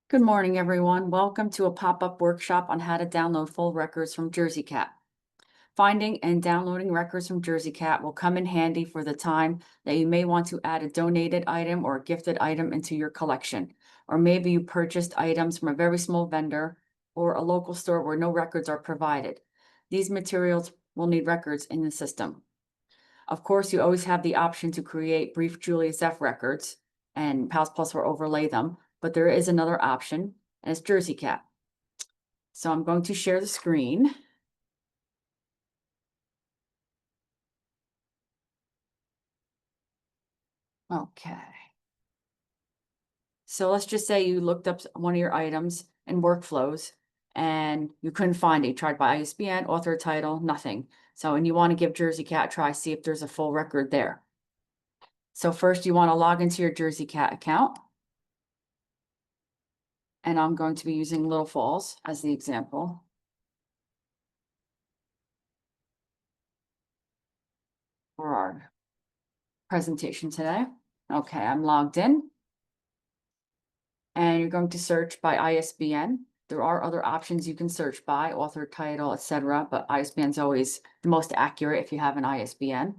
Good morning, everyone. Welcome to a pop-up workshop on how to download full records from JerseyCat. Finding and downloading records from JerseyCat will come in handy for the time that you may want to add a donated item or a gifted item into your collection. Or maybe you purchased items from a very small vendor or a local store where no records are provided. These materials will need records in the system. Of course, you always have the option to create brief juliusf records, and Pals Plus will overlay them, but there is another option, and it's JerseyCat. So I'm going to share the screen. Okay. So let's just say you looked up one of your items in workflows and you couldn't find it. You tried by ISBN, author, title, nothing. So, and you want to give JerseyCat a try, see if there's a full record there. So first you want to log into your JerseyCat account. And I'm going to be using Little Falls as the example. For our presentation today. Okay, I'm logged in. And you're going to search by ISBN. There are other options you can search by, author, title, etc., but ISBN is always the most accurate if you have an ISBN.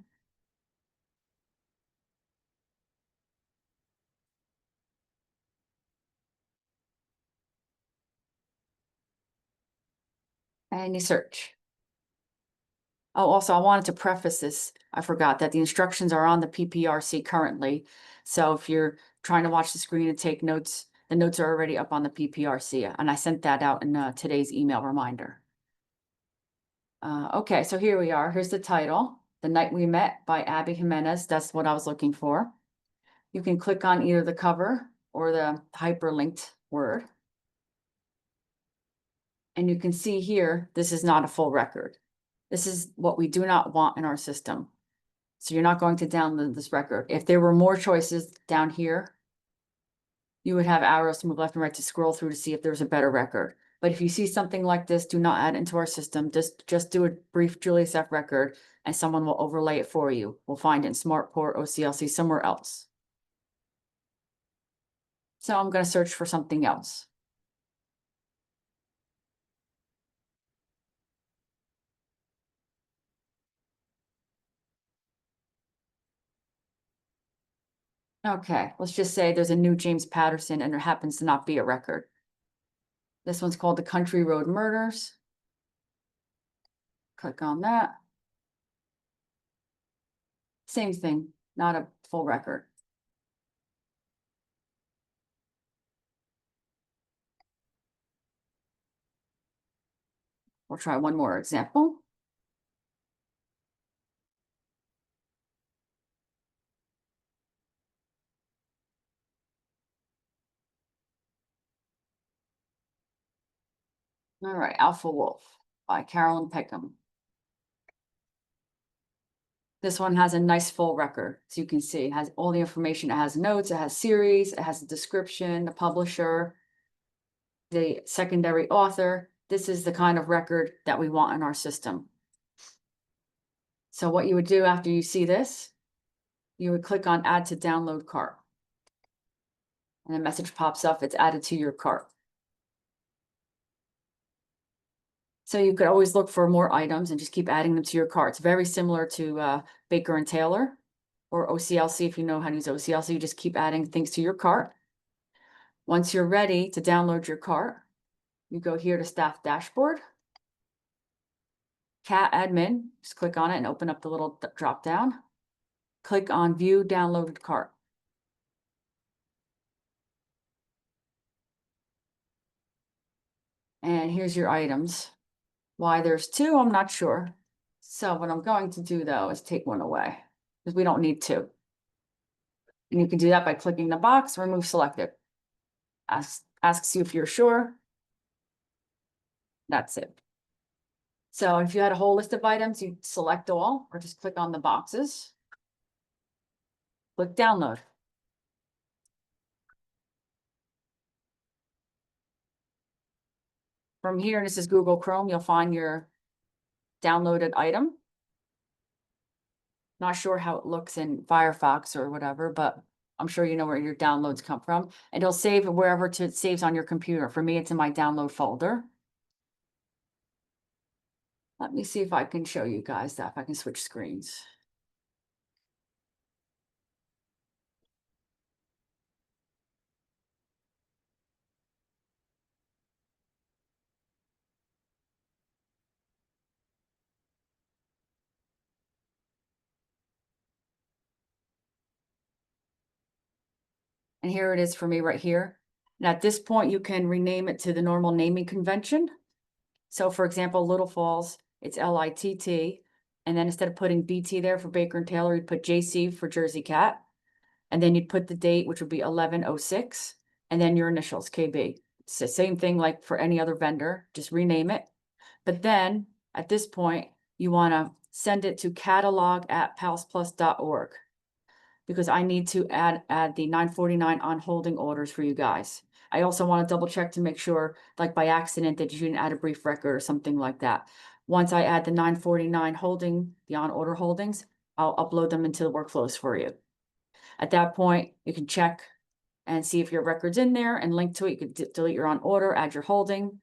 And you search. Oh, also, I wanted to preface this. I forgot that the instructions are on the PPRC currently. So if you're trying to watch the screen and take notes, the notes are already up on the PPRC, and I sent that out in today's email reminder. Okay, so here we are. Here's the title, The Night We Met by Abby Jimenez. That's what I was looking for. You can click on either the cover or the hyperlinked word. And you can see here, this is not a full record. This is what we do not want in our system. So you're not going to download this record. If there were more choices down here, you would have arrows to move left and right to scroll through to see if there's a better record. But if you see something like this, do not add into our system. Just do a brief juliusf record and someone will overlay it for you. We'll find it in SmartPort, OCLC, somewhere else. So I'm going to search for something else. Okay, let's just say there's a new James Patterson and there happens to not be a record. This one's called The Country Road Murders. Click on that. Same thing, not a full record. We'll try one more example. All right, Alpha Wolf by Carolyn Peckham. This one has a nice full record. So you can see it has all the information. It has notes, it has series, it has a description, the publisher, the secondary author. This is the kind of record that we want in our system. So what you would do after you see this, you would click on Add to Download Cart. And a message pops up, it's added to your cart. So you could always look for more items and just keep adding them to your cart. It's very similar to Baker and Taylor or OCLC. If you know how to use OCLC, you just keep adding things to your cart. Once you're ready to download your cart, you go here to Staff Dashboard, Cat Admin, just click on it and open up the little drop down. Click on View Downloaded Cart. And here's your items. Why there's two, I'm not sure. So what I'm going to do though is take one away because we don't need two. And you can do that by clicking the box, remove selected. Asks you if you're sure. That's it. So if you had a whole list of items, you select all or just click on the boxes. Click download. From here, this is Google Chrome, you'll find your downloaded item. Not sure how it looks in Firefox or whatever, but I'm sure you know where your downloads come from, and it'll save wherever it saves on your computer. For me, it's in my download folder. Let me see if I can show you guys that, if I can switch screens. And here it is for me right here. And at this point, you can rename it to the normal naming convention. So for example, Little Falls, it's LITT. And then instead of putting BT there for Baker and Taylor, you'd put JC for JerseyCat. And then you'd put the date, which would be 11/06, and then your initials, KB. It's the same thing like for any other vendor, just rename it. But then at this point, you want to send it to catalog@palsplus.org, because I need to add the 949 on holding orders for you guys. I also want to double check to make sure, like by accident, that you didn't add a brief record or something like that. Once I add the 949 holding, the on order holdings, I'll upload them into the workflows for you. At that point, you can check and see if your record's in there and link to it. You can delete your on order, add your holding,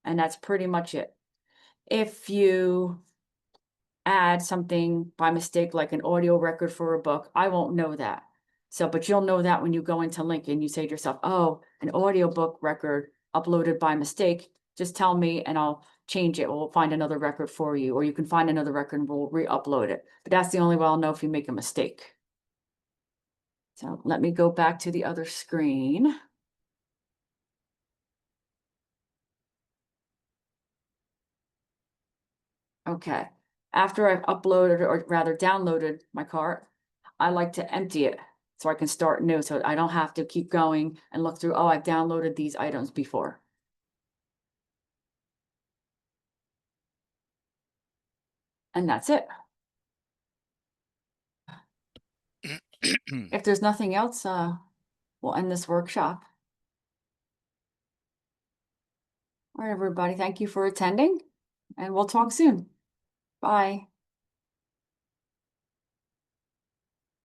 and that's pretty much it. If you add something by mistake, like an audio record for a book, I won't know that. So, but you'll know that when you go into link and you say to yourself, oh, an audiobook record uploaded by mistake, just tell me and I'll change it. We'll find another record for you, or you can find another record and we'll re-upload it. But that's the only way I'll know if you make a mistake. So let me go back to the other screen. Okay, after I've uploaded, or rather downloaded my cart, I like to empty it so I can start new, so I don't have to keep going and look through, oh, I've downloaded these items before. And that's it. If there's nothing else, we'll end this workshop. All right, everybody, thank you for attending, and we'll talk soon. Bye.